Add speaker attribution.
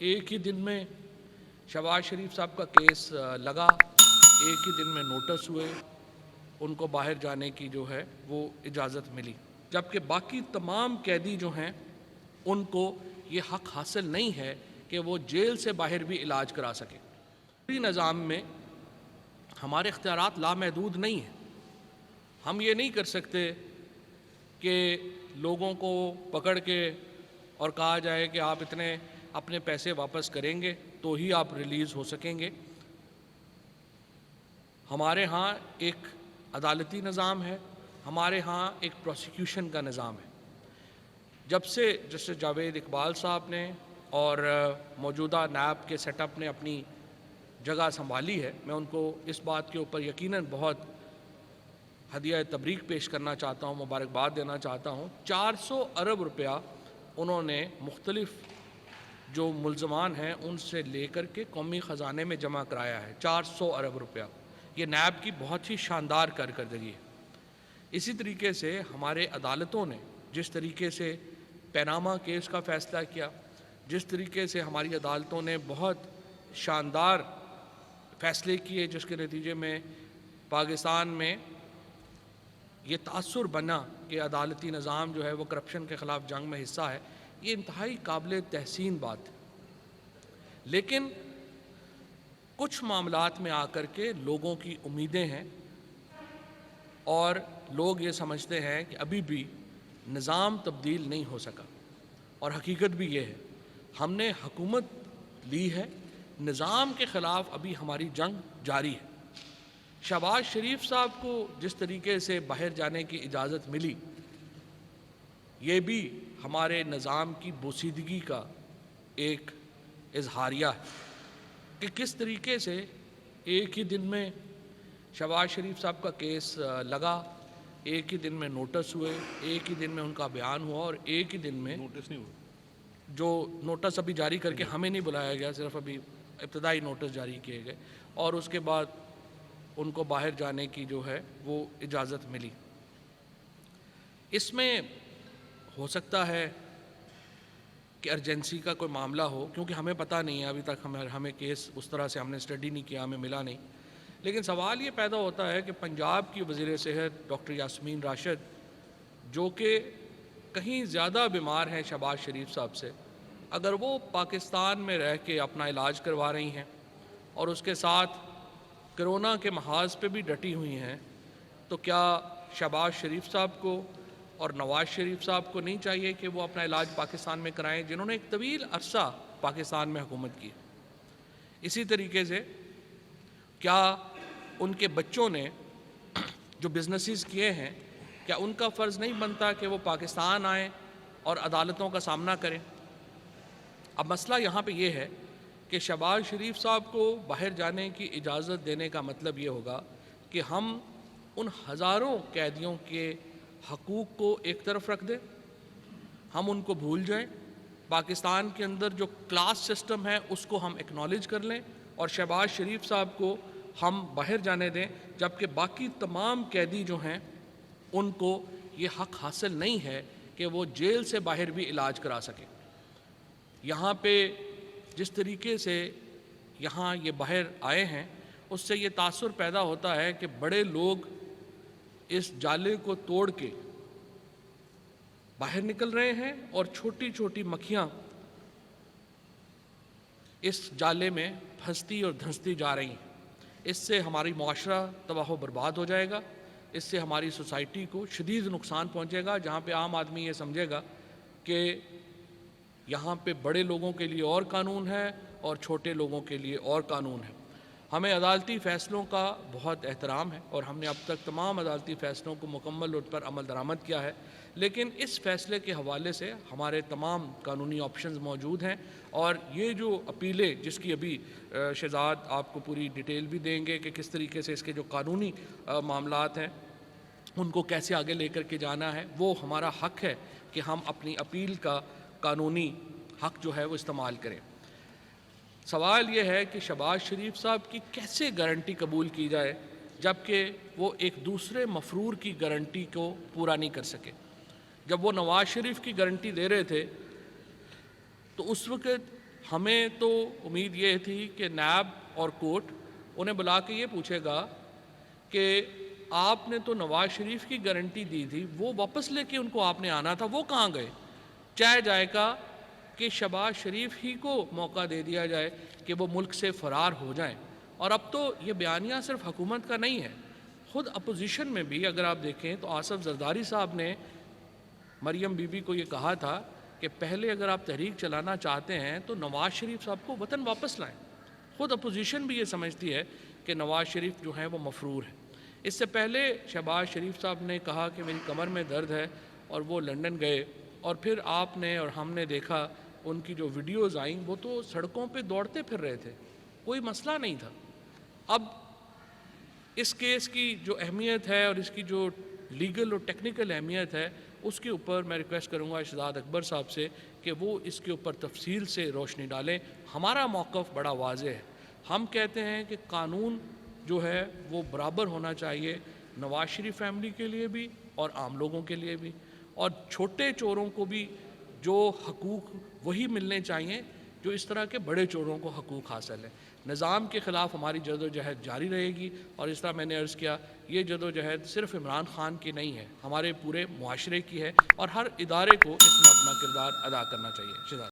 Speaker 1: ایک ہی دن میں شہباز شریف صاحب کا کیس لگا، ایک ہی دن میں نوٹس ہوئے، ان کو باہر جانے کی جو ہے وہ اجازت ملی، جبکہ باقی تمام قیدی جو ہیں ان کو یہ حق حاصل نہیں ہے کہ وہ جیل سے باہر بھی علاج کرا سکیں۔ پوری نظام میں ہمارے اختیارات لامحدود نہیں ہیں۔ ہم یہ نہیں کر سکتے کہ لوگوں کو پکڑ کے اور کہا جائے کہ آپ اتنے اپنے پیسے واپس کریں گے تو ہی آپ ریلیز ہو سکیں گے۔ ہمارے ہاں ایک عدالتی نظام ہے، ہمارے ہاں ایک پروسیکیوشن کا نظام ہے۔ جب سے جسٹس جاوید اقبال صاحب نے اور موجودہ نیب کے سیٹ اپ نے اپنی جگہ سنبھالی ہے، میں ان کو اس بات کے اوپر یقیناً بہت ہدیہ تبریک پیش کرنا چاہتا ہوں، مبارکباد دینا چاہتا ہوں۔ 400 ارب روپیہ انہوں نے مختلف جو ملزمان ہیں ان سے لے کر کے قومی خزانے میں جمع کرایا ہے۔ 400 ارب روپیہ، یہ نیب کی بہت ہی شاندار کارکردگی ہے۔ اسی طریقے سے ہمارے عدالتوں نے جس طریقے سے پیناما کیس کا فیصلہ کیا، جس طریقے سے ہماری عدالتوں نے بہت شاندار فیصلے کیے، جس کے نتیجے میں پاکستان میں یہ تاثر بنا کہ عدالتی نظام جو ہے وہ کرپشن کے خلاف جنگ میں حصہ ہے، یہ انتہائی قابل تحسین بات ہے۔ لیکن کچھ معاملات میں آ کر کے لوگوں کی امیدیں ہیں اور لوگ یہ سمجھتے ہیں کہ ابھی بھی نظام تبدیل نہیں ہو سکا، اور حقیقت بھی یہ ہے ہم نے حکومت لی ہے، نظام کے خلاف ابھی ہماری جنگ جاری ہے۔ شہباز شریف صاحب کو جس طریقے سے باہر جانے کی اجازت ملی، یہ بھی ہمارے نظام کی بوسیدگی کا ایک اظہاریہ ہے کہ کس طریقے سے ایک ہی دن میں شہباز شریف صاحب کا کیس لگا، ایک ہی دن میں نوٹس ہوئے، ایک ہی دن میں ان کا بیان ہوا، اور ایک ہی دن میں
Speaker 2: نوٹس نہیں ہوا،
Speaker 1: جو نوٹس ابھی جاری کر کے ہمیں نہیں بلایا گیا، صرف ابھی ابتدائی نوٹس جاری کیے گئے، اور اس کے بعد ان کو باہر جانے کی جو ہے وہ اجازت ملی۔ اس میں ہو سکتا ہے کہ ارجنسی کا کوئی معاملہ ہو، کیونکہ ہمیں پتہ نہیں ہے، ابھی تک ہمیں کیس اس طرح سے ہم نے اسٹڈی نہیں کیا، ہمیں ملا نہیں۔ لیکن سوال یہ پیدا ہوتا ہے کہ پنجاب کی وزیر صحت ڈاکٹر یاسمین راشد، جو کہ کہیں زیادہ بیمار ہیں شہباز شریف صاحب سے، اگر وہ پاکستان میں رہ کے اپنا علاج کروا رہی ہیں اور اس کے ساتھ کرونا کے محاذ پہ بھی ڈٹی ہوئی ہیں، تو کیا شہباز شریف صاحب کو اور نواز شریف صاحب کو نہیں چاہیے کہ وہ اپنا علاج پاکستان میں کرائیں، جنہوں نے ایک طویل عرصہ پاکستان میں حکومت کی؟ اسی طریقے سے کیا ان کے بچوں نے جو بزنسز کیے ہیں، کیا ان کا فرض نہیں بنتا کہ وہ پاکستان آئیں اور عدالتوں کا سامنا کریں؟ اب مسئلہ یہاں پہ یہ ہے کہ شہباز شریف صاحب کو باہر جانے کی اجازت دینے کا مطلب یہ ہوگا کہ ہم ان ہزاروں قیدیوں کے حقوق کو ایک طرف رکھ دیں، ہم ان کو بھول جائیں، پاکستان کے اندر جو کلاس سسٹم ہے اس کو ہم ایکنالج کر لیں، اور شہباز شریف صاحب کو ہم باہر جانے دیں، جبکہ باقی تمام قیدی جو ہیں ان کو یہ حق حاصل نہیں ہے کہ وہ جیل سے باہر بھی علاج کرا سکیں۔ یہاں پہ جس طریقے سے یہاں یہ باہر آئے ہیں، اس سے یہ تاثر پیدا ہوتا ہے کہ بڑے لوگ اس جالے کو توڑ کے باہر نکل رہے ہیں، اور چھوٹی چھوٹی مکھیاں اس جالے میں پھنستی اور دھنستی جا رہی ہیں۔ اس سے ہماری معاشرہ تباہ و برباد ہو جائے گا، اس سے ہماری سوسائٹی کو شدید نقصان پہنچے گا، جہاں پہ عام آدمی یہ سمجھے گا کہ یہاں پہ بڑے لوگوں کے لیے اور قانون ہے اور چھوٹے لوگوں کے لیے اور قانون ہے۔ ہمیں عدالتی فیصلوں کا بہت احترام ہے، اور ہم نے اب تک تمام عدالتی فیصلوں کو مکمل طور پر عمل درآمد کیا ہے، لیکن اس فیصلے کے حوالے سے ہمارے تمام قانونی آپشنز موجود ہیں، اور یہ جو اپیلیں جس کی ابھی شہزاد آپ کو پوری ڈیٹیل بھی دیں گے کہ کس طریقے سے اس کے جو قانونی معاملات ہیں ان کو کیسے آگے لے کر کے جانا ہے، وہ ہمارا حق ہے کہ ہم اپنی اپیل کا قانونی حق جو ہے وہ استعمال کریں۔ سوال یہ ہے کہ شہباز شریف صاحب کی کیسے گارنٹی قبول کی جائے جبکہ وہ ایک دوسرے مفرور کی گارنٹی کو پورا نہیں کر سکے۔ جب وہ نواز شریف کی گارنٹی دے رہے تھے تو اس وقت ہمیں تو امید یہ تھی کہ نیب اور کورٹ انہیں بلا کے یہ پوچھے گا کہ آپ نے تو نواز شریف کی گارنٹی دی تھی، وہ واپس لے کے ان کو آپ نے آنا تھا، وہ کہاں گئے؟ چاہے جائے گا کہ شہباز شریف ہی کو موقع دے دیا جائے کہ وہ ملک سے فرار ہو جائیں۔ اور اب تو یہ بیانیہ صرف حکومت کا نہیں ہے، خود اپوزیشن میں بھی اگر آپ دیکھیں تو آصف زرداری صاحب نے مریم بی بی کو یہ کہا تھا کہ پہلے اگر آپ تحریک چلانا چاہتے ہیں تو نواز شریف صاحب کو وطن واپس لائیں۔ خود اپوزیشن بھی یہ سمجھتی ہے کہ نواز شریف جو ہیں وہ مفرور ہے۔ اس سے پہلے شہباز شریف صاحب نے کہا کہ میری کمر میں درد ہے اور وہ لندن گئے، اور پھر آپ نے اور ہم نے دیکھا ان کی جو ویڈیوز آئیں وہ تو سڑکوں پہ دوڑتے پھر رہے تھے، کوئی مسئلہ نہیں تھا۔ اب اس کیس کی جو اہمیت ہے اور اس کی جو لیگل اور ٹیکنیکل اہمیت ہے، اس کے اوپر میں ریکویسٹ کروں گا شہزاد اکبر صاحب سے کہ وہ اس کے اوپر تفصیل سے روشنی ڈالیں۔ ہمارا موقف بڑا واضح ہے، ہم کہتے ہیں کہ قانون جو ہے وہ برابر ہونا چاہیے نواز شریف فیملی کے لیے بھی اور عام لوگوں کے لیے بھی، اور چھوٹے چوروں کو بھی جو حقوق وہی ملنے چاہیے جو اس طرح کے بڑے چوروں کو حقوق حاصل ہے۔ نظام کے خلاف ہماری جدوجہد جاری رہے گی، اور اس طرح میں نے عرض کیا یہ جدوجہد صرف عمران خان کی نہیں ہے، ہمارے پورے معاشرے کی ہے، اور ہر ادارے کو اس میں اپنا کردار ادا کرنا چاہیے۔ شہزاد